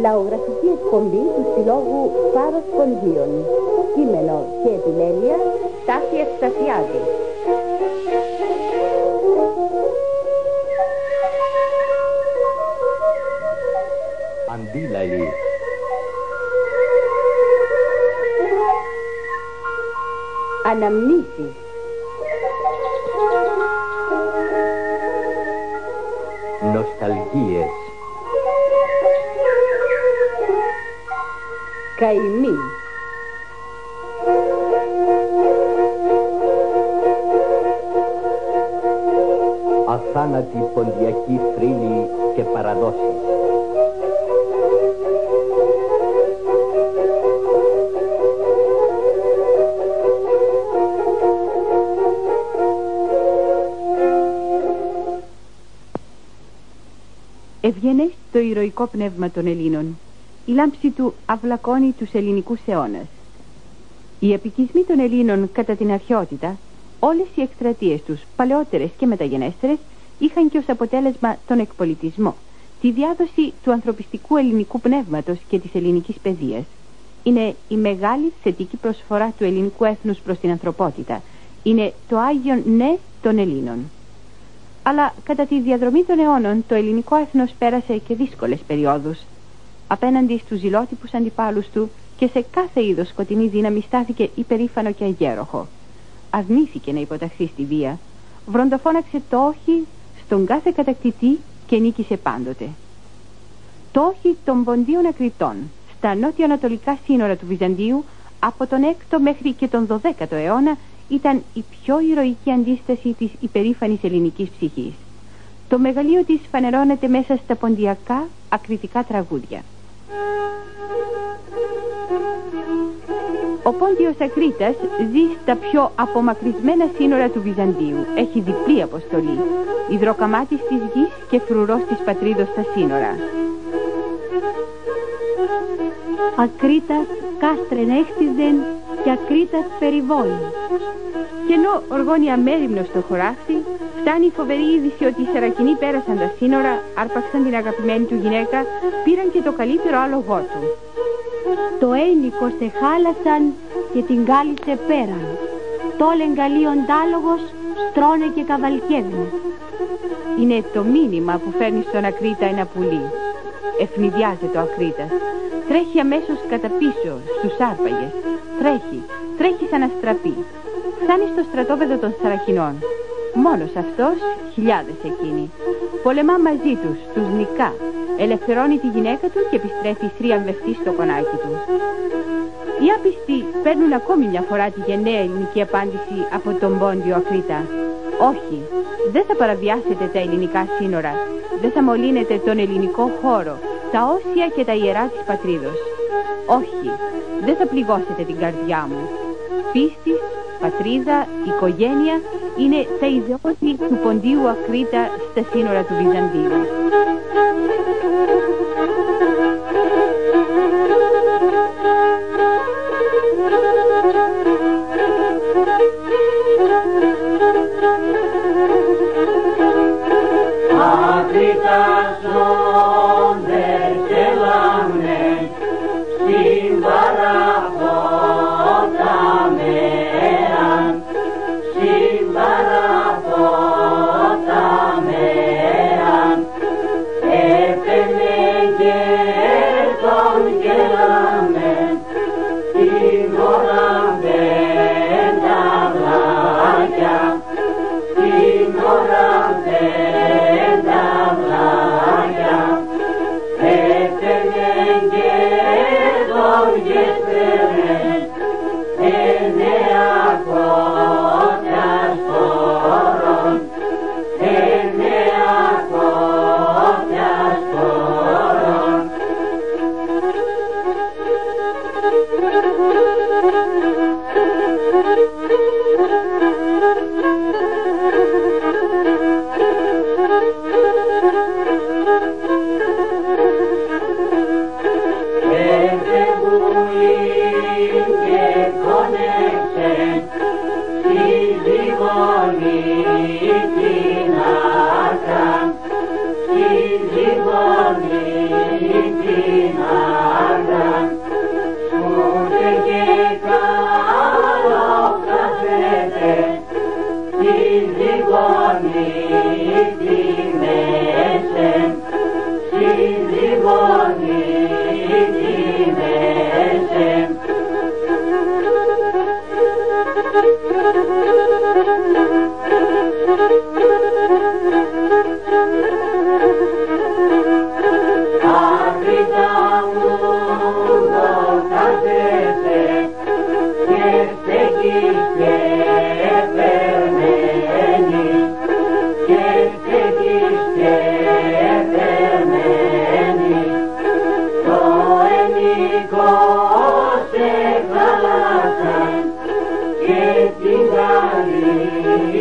Λαογραφική εκπομπή του Συλλόγου Φάρος Ποντίων. Κείμενο και επιμέλεια Στάθη Ευσταθιάδη. Αντίλαλη. Αναμνήσεις. Νοσταλγίες. Καημοί. Αθάνατη ποντιακή θρύλη και παραδόσεις. Ευγενές το ηρωικό πνεύμα των Ελλήνων. Η λάμψη του αυλακώνει τους ελληνικούς αιώνας. Οι επικισμοί των Ελλήνων κατά την αρχαιότητα, όλες οι εκστρατείες τους, παλαιότερες και μεταγενέστερες, είχαν και ως αποτέλεσμα τον εκπολιτισμό, τη διάδοση του ανθρωπιστικού ελληνικού πνεύματος και της ελληνικής παιδείας. Είναι η μεγάλη θετική προσφορά του ελληνικού έθνους προς την ανθρωπότητα. Είναι το Άγιον Ναι των Ελλήνων. Αλλά κατά τη διαδρομή των αιώνων το ελληνικό έθνος πέρασε και δύσκολες περιόδους. Απέναντι στους ζηλότυπους αντιπάλους του και σε κάθε είδος σκοτεινή δύναμη στάθηκε υπερήφανο και αγέροχο. Αρνήθηκε να υποταχθεί στη βία. Βροντοφώναξε το όχι στον κάθε κατακτητή και νίκησε πάντοτε. Το όχι των Ποντίων Ακριτών στα νότιο-ανατολικά σύνορα του Βυζαντίου από τον 6ο μέχρι και τον 12ο αιώνα ήταν η πιο ηρωική αντίσταση της υπερήφανης ελληνικής ψυχής. Το μεγαλείο της φανερώνεται μέσα στα ποντιακά ακριτικά τραγούδια. Ο Πόντιος Ακρίτας ζει στα πιο απομακρυσμένα σύνορα του Βυζαντίου. Έχει διπλή αποστολή. Υδροκαμάτης της γης και φρουρός της πατρίδος στα σύνορα. Ακρίτας κάστρεν έχτιζεν και Ακρίτας περιβόλη. Και ενώ οργώνει αμέριμνο στο χωράφι, φτάνει η φοβερή είδηση ότι οι Σαρακινοί πέρασαν τα σύνορα, άρπαξαν την αγαπημένη του γυναίκα, πήραν και το καλύτερο άλογό του. Το ένικο σε χάλασαν και την κάλυψε πέραν. Τόλεν καλίον τάλογος, στρώνε και καβαλκεύουν. Είναι το μήνυμα που φέρνει στον Ακρίτα ένα πουλί. Ευνηδιάζεται ο Ακρίτας. Τρέχει αμέσως κατά πίσω στους άρπαγες. Τρέχει σαν αστραπή. Φτάνει στο στρατόπεδο των Σαρακινών. Μόνος αυτός, χιλιάδες εκείνοι. Πολεμά μαζί τους νικά. Ελευθερώνει τη γυναίκα του και επιστρέφει θρίαμβευτή στο κονάκι του. Οι άπιστοι παίρνουν ακόμη μια φορά τη γενναία ελληνική απάντηση από τον Πόντιο Ακρίτα. Όχι, δεν θα παραβιάσετε τα ελληνικά σύνορα. Δεν θα μολύνετε τον ελληνικό χώρο, τα όσια και τα ιερά της πατρίδος. Όχι, δεν θα πληγώσετε την καρδιά μου. Πίστη, πατρίδα, οικογένεια είναι τα ιδεώδη του Ποντίου Ακρίτα στα σύνορα του Βυζαντίου. Ακρίτας όντερ και λάμνε στην παραπότα μέραν, στην παραπότα μέραν, έπαιρνε γέρτον και λάμεν την ώρα πέντα βλάκια, την ώρα πέντα βλάκια, έπαιρνε γέρτον και σπέρνε εννέα κόντια σπόρων, εννέα κόντια σπόρων. Έφευγουν οι σήκωσε χάλασαν και την γαλίσε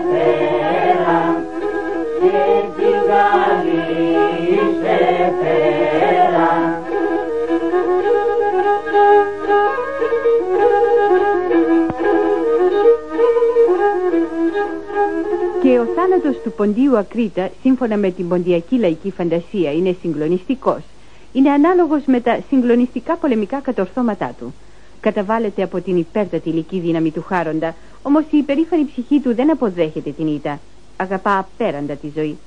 πέρα, και την γαλίσε πέρα. Και ο θάνατος του Ποντίου Ακρίτα, σύμφωνα με την ποντιακή λαϊκή φαντασία, είναι συγκλονιστικός. Είναι ανάλογος με τα συγκλονιστικά πολεμικά κατορθώματά του. Καταβάλλεται από την υπέρτατη υλική δύναμη του Χάροντα, όμως η υπερήφανη ψυχή του δεν αποδέχεται την ήττα. Αγαπά απέραντα τη ζωή.